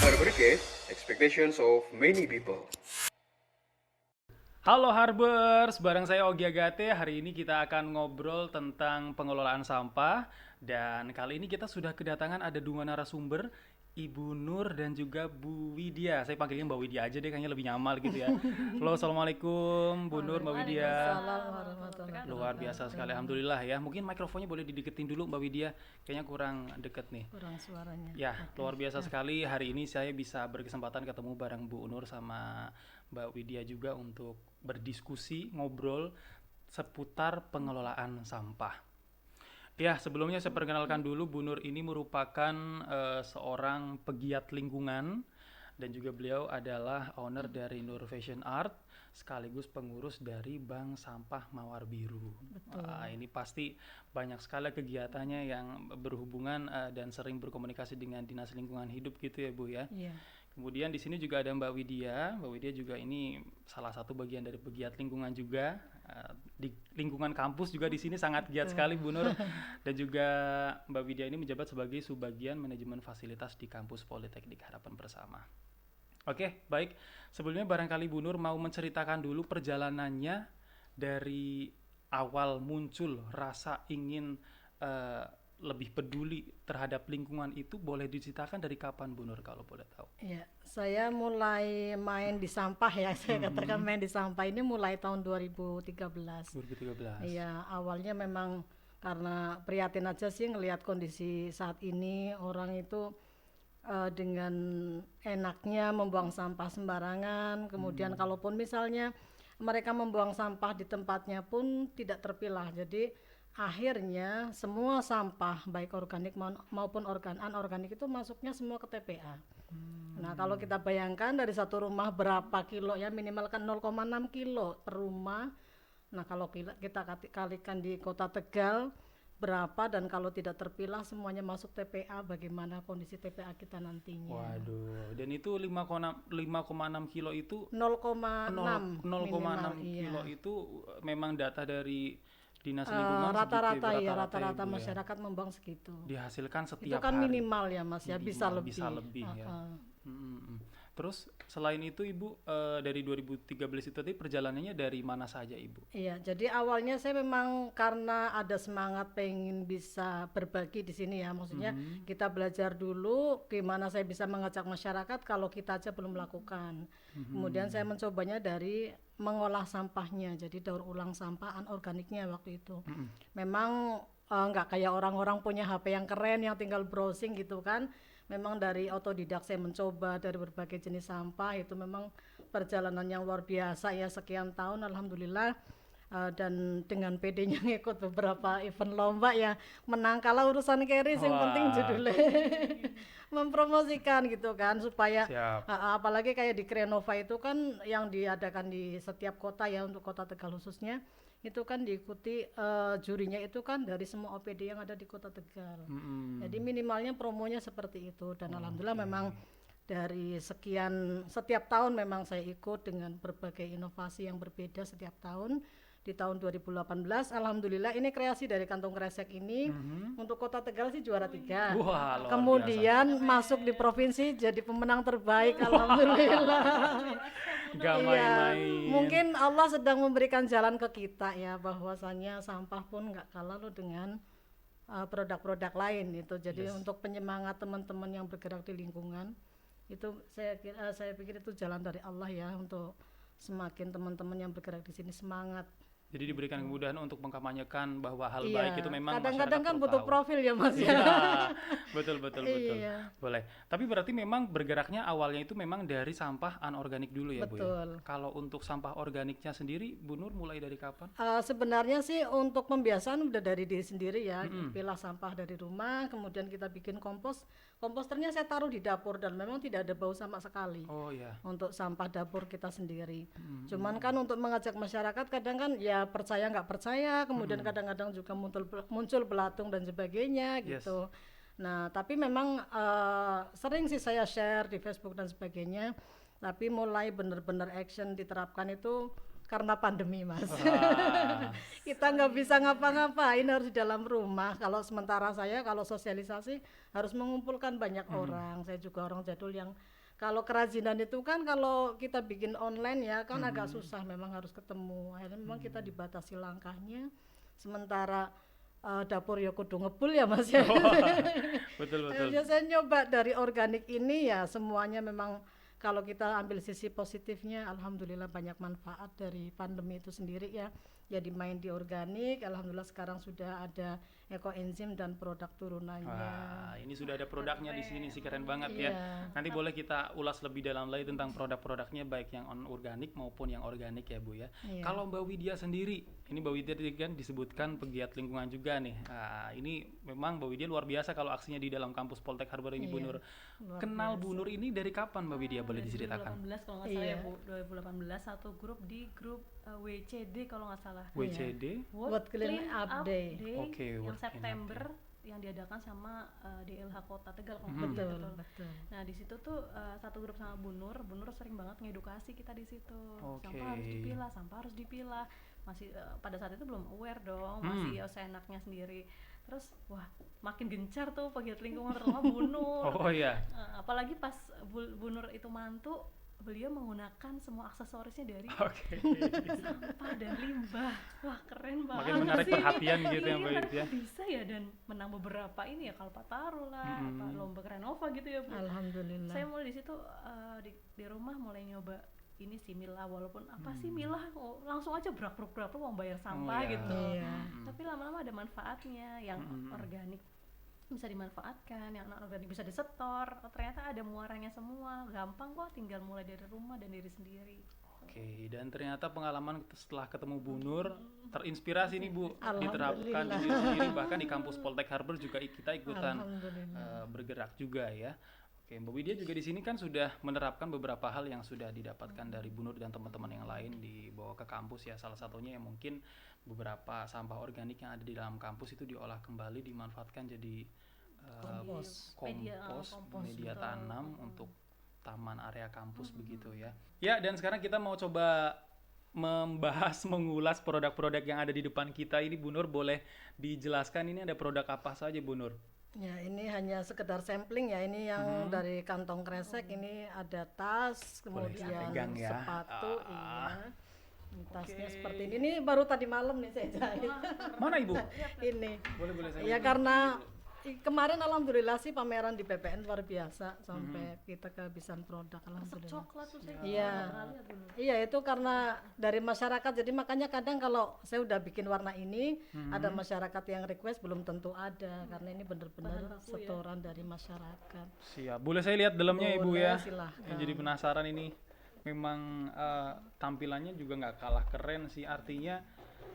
Harbricate, expectations of many people. Halo Harbers, bareng saya Ogi Agate. Hari ini kita akan ngobrol tentang pengelolaan sampah. Dan kali ini kita sudah kedatangan ada dua narasumber, Ibu Nur dan juga Bu Widya. Saya panggilnya Mbak Widya aja deh, kayaknya lebih nyaman gitu ya. Halo, Assalamualaikum Bu Nur, Mbak Widya. Waalaikumsalam warahmatullahi Luar biasa sekali, wabarakatuh. Alhamdulillah ya. Mungkin mikrofonnya boleh dideketin dulu Mbak Widya, kayaknya kurang deket nih. Kurang suaranya. Ya, Oke. luar biasa sekali. Hari ini saya bisa berkesempatan ketemu bareng Bu Nur sama Mbak Widya juga untuk berdiskusi, ngobrol seputar pengelolaan sampah. Ya, sebelumnya saya perkenalkan dulu Bu Nur ini merupakan seorang pegiat lingkungan dan juga beliau adalah owner dari Nur Fashion Art sekaligus pengurus dari Bank Sampah Mawar Biru. Betul. Ini pasti banyak sekali kegiatannya yang berhubungan dan sering berkomunikasi dengan Dinas Lingkungan Hidup gitu ya Bu ya. Iya. Kemudian di sini juga ada Mbak Widya. Mbak Widya juga ini salah satu bagian dari pegiat lingkungan juga. Di lingkungan kampus juga di sini sangat giat sekali Bu Nur. Dan juga Mbak Widya ini menjabat sebagai subbagian manajemen fasilitas di kampus Politeknik Harapan Bersama. Oke, baik. Sebelumnya barangkali Bu Nur mau menceritakan dulu perjalanannya dari awal muncul rasa ingin lebih peduli terhadap lingkungan itu, boleh diceritakan dari kapan Bu Nur kalau boleh tahu? Iya, saya mulai main di sampah ya. Saya katakan main di sampah ini mulai tahun 2013. 2013. Iya, awalnya memang karena prihatin aja sih ngelihat kondisi saat ini orang itu dengan enaknya membuang sampah sembarangan. Kemudian kalaupun misalnya mereka membuang sampah di tempatnya pun tidak terpilah. Jadi akhirnya semua sampah baik organik maupun anorganik itu masuknya semua ke TPA. Nah, kalau kita bayangkan dari satu rumah berapa kilo ya, minimal kan 0,6 kilo per rumah. Nah, kalau kita kalikan di Kota Tegal berapa, dan kalau tidak terpilah semuanya masuk TPA, bagaimana kondisi TPA kita nantinya? Waduh, dan itu 5,6 kilo itu 0,6 0,6 minimal, kilo iya. itu memang data dari Dinas Lingkungan Rata-rata segitu ya, ya, rata-rata Bu ya. masyarakat membuang segitu. Dihasilkan Itu setiap kan hari. minimal ya Mas ya, bisa Minimal, lebih. bisa lebih ya. Heeh. Terus selain itu Ibu dari 2013 itu tadi perjalanannya dari mana saja Ibu? Iya, jadi awalnya saya memang karena ada semangat pengen bisa berbagi di sini ya, maksudnya kita belajar dulu gimana saya bisa mengajak masyarakat kalau kita aja belum melakukan. Kemudian saya mencobanya dari mengolah sampahnya, jadi daur ulang sampah anorganiknya waktu itu. Memang nggak kayak orang-orang punya HP yang keren yang tinggal browsing gitu kan. Memang dari otodidak saya mencoba dari berbagai jenis sampah, itu memang perjalanan yang luar biasa ya, sekian tahun alhamdulillah. Dan dengan PD-nya ngikut beberapa event lomba ya, menang kalah urusan keris, yang penting Wah. judulnya mempromosikan gitu kan, supaya Siap. apalagi kayak di Krenova itu kan yang diadakan di setiap kota ya, untuk Kota Tegal khususnya itu kan diikuti jurinya itu kan dari semua OPD yang ada di Kota Tegal. Jadi minimalnya promonya seperti itu, dan alhamdulillah memang dari setiap tahun memang saya ikut dengan berbagai inovasi yang berbeda setiap tahun. Di tahun 2018 alhamdulillah ini kreasi dari kantong kresek ini untuk Kota Tegal sih juara 3. Wah, luar Kemudian masuk di provinsi jadi pemenang terbaik alhamdulillah. Gak Iya, main-main. mungkin Allah sedang memberikan jalan ke kita ya, bahwasannya sampah pun nggak kalah loh dengan produk-produk lain itu. Jadi untuk penyemangat teman-teman yang bergerak di lingkungan itu saya pikir itu jalan dari Allah ya, untuk semakin teman-teman yang bergerak di sini semangat. Jadi diberikan kemudahan untuk mengkampanyekan bahwa hal Iya, baik itu memang kadang-kadang masyarakat kan perlu butuh tahu. profil ya Mas ya. Iya, betul. Iya. Boleh. Tapi berarti memang bergeraknya awalnya itu memang dari sampah anorganik dulu ya Bu ya? Betul. Kalau untuk sampah organiknya sendiri, Bu Nur mulai dari kapan? Sebenarnya sih untuk pembiasaan udah dari diri sendiri ya, pilah sampah dari rumah, kemudian kita bikin komposternya saya taruh di dapur, dan memang tidak ada bau sama sekali Oh ya. untuk sampah dapur kita sendiri. Cuman kan untuk mengajak masyarakat kadang kan ya percaya nggak percaya, kemudian kadang-kadang juga muncul belatung dan sebagainya gitu. Nah, tapi memang sering sih saya share di Facebook dan sebagainya, tapi mulai benar-benar action diterapkan itu karena pandemi Mas. Kita nggak bisa ngapa-ngapain, harus di dalam rumah. Kalau sementara saya kalau sosialisasi harus mengumpulkan banyak orang. Saya juga orang jadul yang Kalau kerajinan itu kan kalau kita bikin online ya kan agak susah, memang harus ketemu. Akhirnya memang kita dibatasi langkahnya. Sementara dapur ya kudu ngebul ya Mas ya. Betul. Akhirnya saya nyoba dari organik ini ya, semuanya memang kalau kita ambil sisi positifnya, alhamdulillah banyak manfaat dari pandemi itu sendiri ya. Jadi main di organik, alhamdulillah sekarang sudah ada ekoenzim dan produk turunannya. Wah, ini sudah ada produknya di sini sih, keren banget ya. Iya. Nanti boleh kita ulas lebih dalam lagi tentang produk-produknya, baik yang organik maupun yang organik ya Bu ya. Iya. Kalau Mbak Widya sendiri, ini Mbak Widya tadi kan disebutkan pegiat lingkungan juga nih. Ini memang Mbak Widya luar biasa kalau aksinya di dalam kampus Poltek Harbor ini, Bu Iya, Nur. luar Kenal Bu Nur ini dari kapan Mbak Widya, boleh diceritakan? 2018 kalau nggak salah ya Iya. Bu, 2018 satu grup di grup WCD kalau nggak salah. WCD? World Clean Up Day. Oke, yang World Clean Up September yang diadakan sama DLH Kota Tegal kalau Hmm. nggak Betul, salah. betul. Nah di situ tuh satu grup sama Bu Nur sering banget ngedukasi kita di situ. Oke. Sampah harus dipilah. Masih pada saat itu belum aware dong, masih ya seenaknya sendiri. Terus wah makin gencar tuh pegiat lingkungan terutama Bu Nur. Oh iya. Apalagi pas Bu Nur itu mantu, beliau menggunakan semua aksesorisnya dari Oke. sampah dan limbah. Wah keren banget. Makin menarik sih. perhatian gitu ya, Iya, Mbak kan Widya. bisa ya, dan menang beberapa ini ya, Kalpataru lah, apa, lomba Renova gitu ya Bu. Alhamdulillah. Saya mulai di situ di rumah mulai nyoba ini sih milah, walaupun apa sih milah, langsung aja brak mau bayar sampah iya. gitu. Iya. Tapi lama-lama ada manfaatnya, yang organik bisa dimanfaatkan, yang non organik bisa disetor. Ternyata ada muaranya semua, gampang kok, tinggal mulai dari rumah dan diri sendiri. Oke, dan ternyata pengalaman setelah ketemu Bu Nur terinspirasi nih Bu, diterapkan di diri sendiri, bahkan di kampus Poltek Harbor juga kita ikutan bergerak juga ya. Oke, Mbak Widya juga di sini kan sudah menerapkan beberapa hal yang sudah didapatkan dari Bu Nur dan teman-teman yang lain dibawa ke kampus ya. Salah satunya yang mungkin beberapa sampah organik yang ada di dalam kampus itu diolah kembali, dimanfaatkan jadi Kompos. media tanam untuk taman area kampus begitu ya. Ya, dan sekarang kita mau coba mengulas produk-produk yang ada di depan kita ini. Bu Nur boleh dijelaskan ini ada produk apa saja Bu Nur? Ya, ini hanya sekedar sampling ya. Ini yang dari kantong kresek, ini ada tas, Boleh kemudian saya pegang ya. sepatu, iya. Ini tasnya seperti ini. Ini baru tadi malam nih saya jahit. Mana Ibu? Ini. Boleh saya. Ya karena kemarin alhamdulillah sih pameran di PPN luar biasa, sampai kita kehabisan produk, alhamdulillah. Coklat tuh saya Iya. Iya, itu karena dari masyarakat. Jadi makanya kadang kalau saya udah bikin warna ini, ada masyarakat yang request belum tentu ada, karena ini benar-benar setoran dari masyarakat. Siap. Boleh saya lihat dalamnya Ibu Boleh, ya? silahkan. Yang jadi penasaran ini. Memang tampilannya juga nggak kalah keren sih. Artinya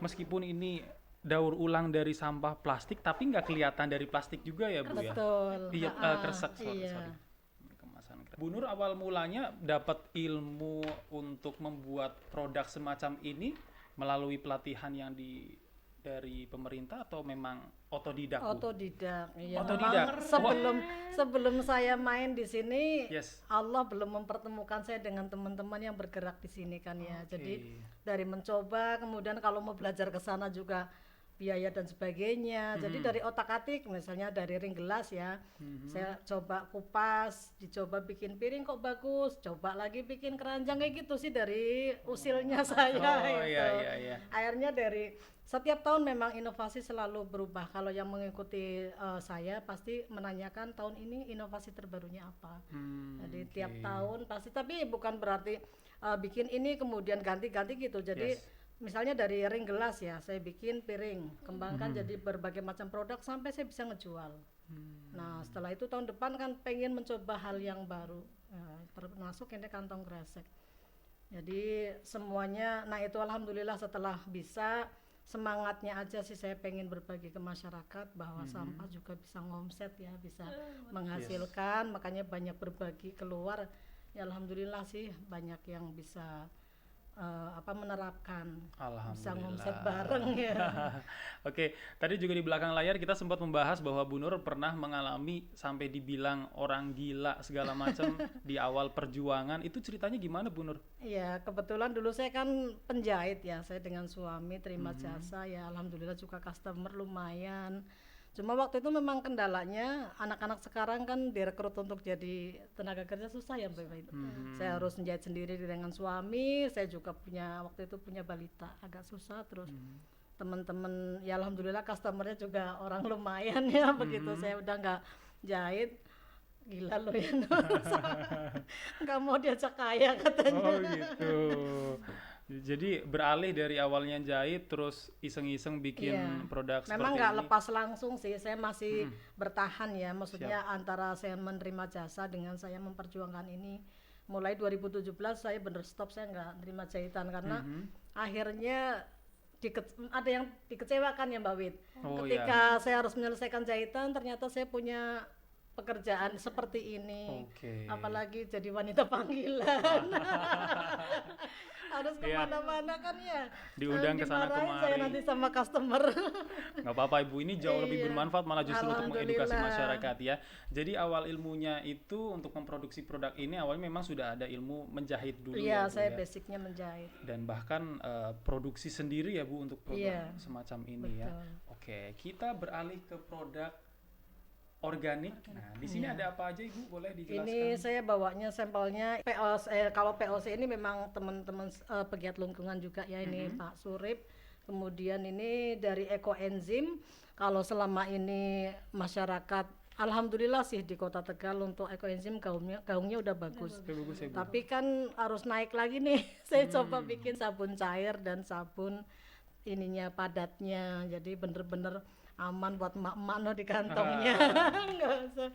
meskipun ini daur ulang dari sampah plastik, tapi nggak kelihatan dari plastik juga ya Bu ya? Betul. Iya, kresek, sorry. Iya. Kemasan kresek. Bu Nur awal mulanya dapat ilmu untuk membuat produk semacam ini melalui pelatihan yang dari pemerintah atau memang otodidak Bu? Otodidak. Iya. Otodidak. Memang sebelum saya main di sini, Yes. Allah belum mempertemukan saya dengan teman-teman yang bergerak di sini kan ya. Oke. Jadi dari mencoba, kemudian kalau mau belajar ke sana juga biaya dan sebagainya. Jadi dari otak-atik, misalnya dari ring gelas ya, saya coba kupas, dicoba bikin piring kok bagus, coba lagi bikin keranjang, kayak gitu sih dari usilnya saya. Oh, itu. iya. Akhirnya dari setiap tahun memang inovasi selalu berubah. Kalau yang mengikuti saya pasti menanyakan tahun ini inovasi terbarunya apa. Jadi tiap tahun pasti, tapi bukan berarti bikin ini kemudian ganti-ganti gitu. Jadi misalnya dari ring gelas ya, saya bikin piring, kembangkan jadi berbagai macam produk sampai saya bisa ngejual. Nah setelah itu tahun depan kan pengen mencoba hal yang baru, termasuk ini kantong kresek. Jadi semuanya, nah itu alhamdulillah setelah bisa, semangatnya aja sih saya pengen berbagi ke masyarakat bahwa sampah juga bisa ngomset ya, bisa menghasilkan, makanya banyak berbagi keluar. Ya alhamdulillah sih banyak yang bisa menerapkan, bisa ngomset bareng ya. Oke, tadi juga di belakang layar kita sempat membahas bahwa Bu Nur pernah mengalami sampai dibilang orang gila segala macam di awal perjuangan. Itu ceritanya gimana Bu Nur? Iya, kebetulan dulu saya kan penjahit ya, saya dengan suami terima jasa ya, alhamdulillah juga customer lumayan. Cuma waktu itu memang kendalanya anak-anak sekarang kan direkrut untuk jadi tenaga kerja susah ya Mbak itu. Saya harus menjahit sendiri dengan suami, saya juga waktu itu punya balita, agak susah terus. Teman-teman ya alhamdulillah customernya juga orang lumayan ya begitu saya udah nggak jahit, gila lo ya nggak mau diajak kaya katanya. Oh gitu. Jadi beralih dari awalnya jahit terus iseng-iseng bikin Iya. produk Memang seperti nggak ini. lepas langsung sih, saya masih bertahan ya, maksudnya antara saya menerima jasa dengan saya memperjuangkan ini. Mulai 2017 saya bener stop, saya nggak nerima jahitan karena akhirnya ada yang dikecewakan ya Mbak Wit. Oh, Ketika saya harus menyelesaikan jahitan, ternyata saya punya pekerjaan seperti ini. Oke. Apalagi jadi wanita panggilan. Harus Iya. kemana-mana kan ya. Diundang ke sana Dimarahin saya kemari. nanti sama customer. Nggak apa-apa Ibu, ini jauh lebih Iya. bermanfaat malah justru untuk mengedukasi Alhamdulillah. masyarakat ya. Jadi awal ilmunya itu untuk memproduksi produk ini awalnya memang sudah ada ilmu menjahit dulu Iya, ya Bu saya ya. basicnya menjahit. Dan bahkan produksi sendiri ya Bu untuk produk Iya, semacam ini ya. betul. Oke, kita beralih ke produk organik. Nah, di sini ada apa aja Ibu? Boleh dijelaskan? Ini saya bawanya sampelnya kalau POC ini memang teman-teman pegiat lingkungan juga ya ini Pak Surip. Kemudian ini dari ekoenzim. Kalau selama ini masyarakat alhamdulillah sih di Kota Tegal untuk ekoenzim gaungnya udah bagus. Oke, bagus ya Bu. Tapi kan harus naik lagi nih. Saya coba bikin sabun cair dan sabun ininya padatnya. Jadi bener-bener aman buat emak-emak no di kantongnya. Nggak usah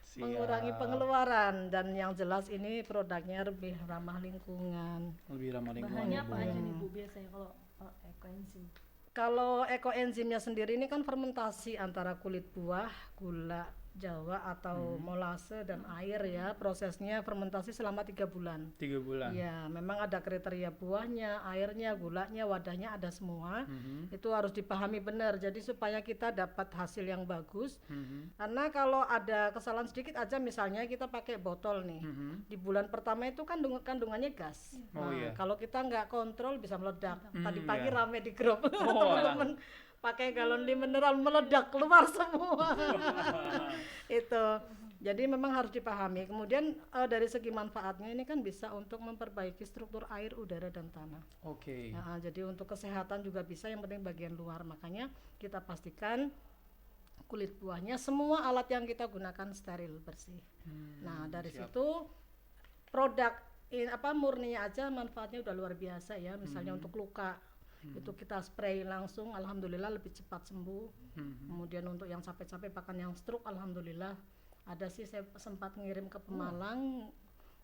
Siap. mengurangi pengeluaran, dan yang jelas ini produknya lebih ramah lingkungan. Lebih ramah lingkungan Bahannya ya apa Bu. aja nih Bu biasanya kalau ekoenzim? Kalau ekoenzimnya sendiri ini kan fermentasi antara kulit buah, gula Jawa atau molase dan air ya. Prosesnya fermentasi selama 3 bulan. 3 bulan. Ya, memang ada kriteria buahnya, airnya, gulanya, wadahnya ada semua. Itu harus dipahami benar. Jadi supaya kita dapat hasil yang bagus. Karena kalau ada kesalahan sedikit aja, misalnya kita pakai botol nih. Di bulan pertama itu kandungannya gas. Oh, Nah, iya. kalau kita nggak kontrol bisa meledak. Tadi iya. pagi rame di grup. Oh, Teman-teman pakai galon di mineral meledak keluar semua. Itu. Jadi memang harus dipahami. Kemudian dari segi manfaatnya ini kan bisa untuk memperbaiki struktur air, udara dan tanah. Oke. Nah, jadi untuk kesehatan juga bisa, yang penting bagian luar. Makanya kita pastikan kulit buahnya, semua alat yang kita gunakan steril, bersih. Nah, dari situ produk murninya aja manfaatnya udah luar biasa ya. Misalnya untuk luka itu kita spray langsung, alhamdulillah lebih cepat sembuh. Kemudian untuk yang capek-capek bahkan yang stroke, alhamdulillah ada sih, saya sempat ngirim ke Pemalang,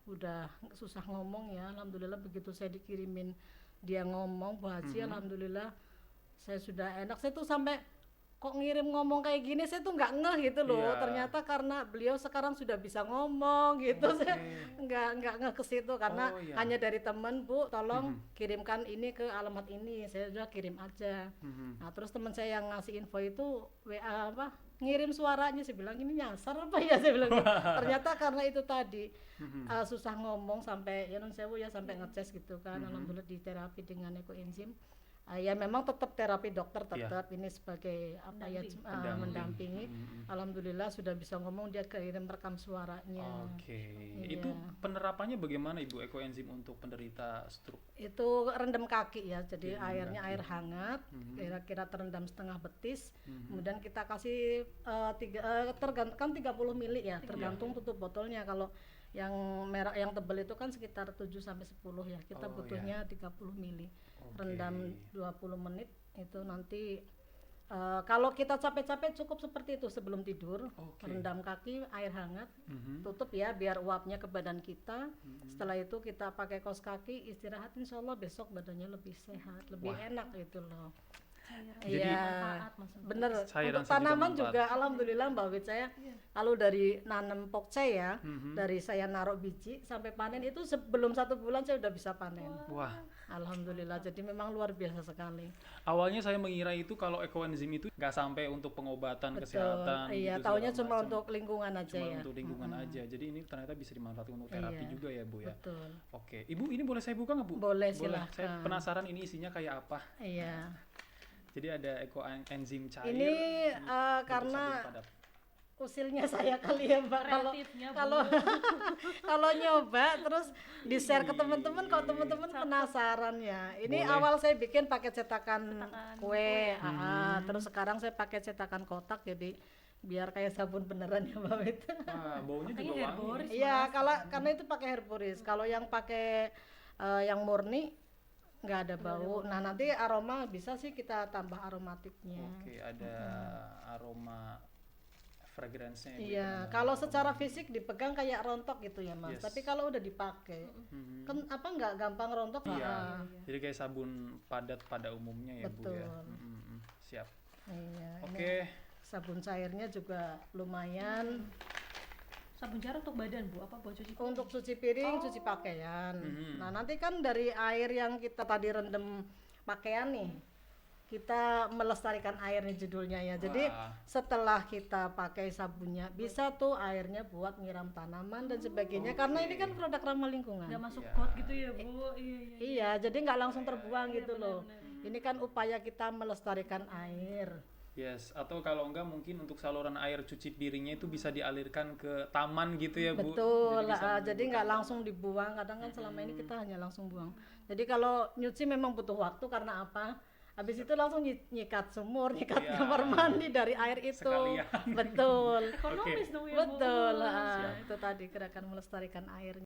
udah susah ngomong ya, alhamdulillah begitu saya dikirimin dia ngomong Bu Haji, alhamdulillah saya sudah enak. Saya tuh sampai kok ngirim ngomong kayak gini, saya tuh nggak ngeh gitu loh. Iya. Ternyata karena beliau sekarang sudah bisa ngomong gitu. Saya nggak ngeh ke situ karena Oh, iya. hanya dari teman, Bu tolong kirimkan ini ke alamat ini, saya sudah kirim aja. Nah terus teman saya yang ngasih info itu WA ngirim suaranya, saya bilang ini nyasar apa ya, saya bilang gitu. Ternyata karena itu tadi susah ngomong sampai ya non sewu ya, sampai ngeces gitu kan. Alhamdulillah di terapi dengan ekoenzim. Ya memang tetap terapi dokter, tetap ini sebagai mendampingi. Alhamdulillah sudah bisa ngomong, dia kirim rekam suaranya. Oke. Iya. Itu penerapannya bagaimana Ibu ekoenzim untuk penderita stroke? Itu rendam kaki ya, jadi Direndam airnya kaki. air hangat, kira-kira terendam setengah betis. Kemudian kita kasih tergantung 30 mili ya, tergantung tutup botolnya. Kalau yang merah yang tebal itu kan sekitar 7 sampai 10 ya. Kita Oh, butuhnya 30 mili. Oke. Rendam 20 menit itu nanti kalau kita capek-capek cukup seperti itu sebelum tidur. Oke. Rendam kaki air hangat, tutup ya biar uapnya ke badan kita. Setelah itu kita pakai kaos kaki, istirahat, insya Allah besok badannya lebih sehat, lebih enak gitu loh. Jadi- Manfaat maksudnya. Bener. Cairan Untuk tanaman segitu juga alhamdulillah Mbak Wit, saya kalau dari nanam pokcai ya, Mhm. dari saya naruh biji sampai panen itu sebelum 1 bulan saya udah bisa panen. Wah, Alhamdulillah, jadi memang luar biasa sekali. awalnya saya mengira itu kalau ekoenzim itu nggak sampai untuk pengobatan kesehatan. Iya, gitu, taunya segala cuma macam. untuk lingkungan aja Cuma ya. untuk lingkungan aja. Jadi ini ternyata bisa dimanfaatkan untuk terapi Iya, juga ya Bu ya. Betul. Oke, Ibu ini boleh saya buka nggak Bu? Boleh, Saya silahkan. penasaran ini isinya kayak apa. Iya. Jadi ada enzim cair. Ini untuk karena sabun padat. usilnya saya kali ya Mbak, Kreatifnya, Bu. kalau kalau nyoba terus di share ke teman-teman, kok teman-teman penasaran ya. Ini Boleh. awal saya bikin pakai cetakan Cetakan kue, terus sekarang saya pakai cetakan kotak, jadi biar kayak sabun beneran ya Mbak itu. Wah, baunya Makanya juga wangi. Herboris. Iya, kalau karena itu pakai herboris. Kalau yang pakai yang murni nggak ada bau. Nah nanti aroma bisa sih kita tambah aromatiknya. Oke, ada aroma fragrance-nya ya, Bu, Iya, teman-teman. kalau secara fisik dipegang kayak rontok gitu ya Mas. Yes. Tapi kalau udah dipakai, kan apa nggak gampang rontok? Iya. Ah, Jadi kayak sabun padat pada umumnya ya, Bu ya. Betul. Siap. iya. Oke. Ini sabun cairnya juga lumayan. Sabun cair untuk badan, Bu, apa buat cuci piring? Untuk cuci piring, cuci pakaian. Nah nanti kan dari air yang kita tadi rendam pakaian nih, kita melestarikan airnya judulnya ya. Jadi Wah. setelah kita pakai sabunnya, bisa tuh airnya buat nyiram tanaman dan sebagainya. Karena ini kan produk ramah lingkungan. Nggak masuk got gitu ya, Bu. Iya. Iya, jadi nggak langsung terbuang gitu loh. Ini kan upaya kita melestarikan air. Yes, atau kalau enggak mungkin untuk saluran air cuci piringnya itu bisa dialirkan ke taman gitu ya, Bu. Betul, Jadi bisa jadi nggak langsung dibuang. Kadang kan selama ini kita hanya langsung buang. Jadi kalau nyuci memang butuh waktu karena apa? Habis itu langsung nyikat sumur, nyikat Iya. kamar mandi dari air itu. Sekalian. Betul. Ekonomis dong ya, Bu. Betul. Itu tadi gerakan melestarikan air.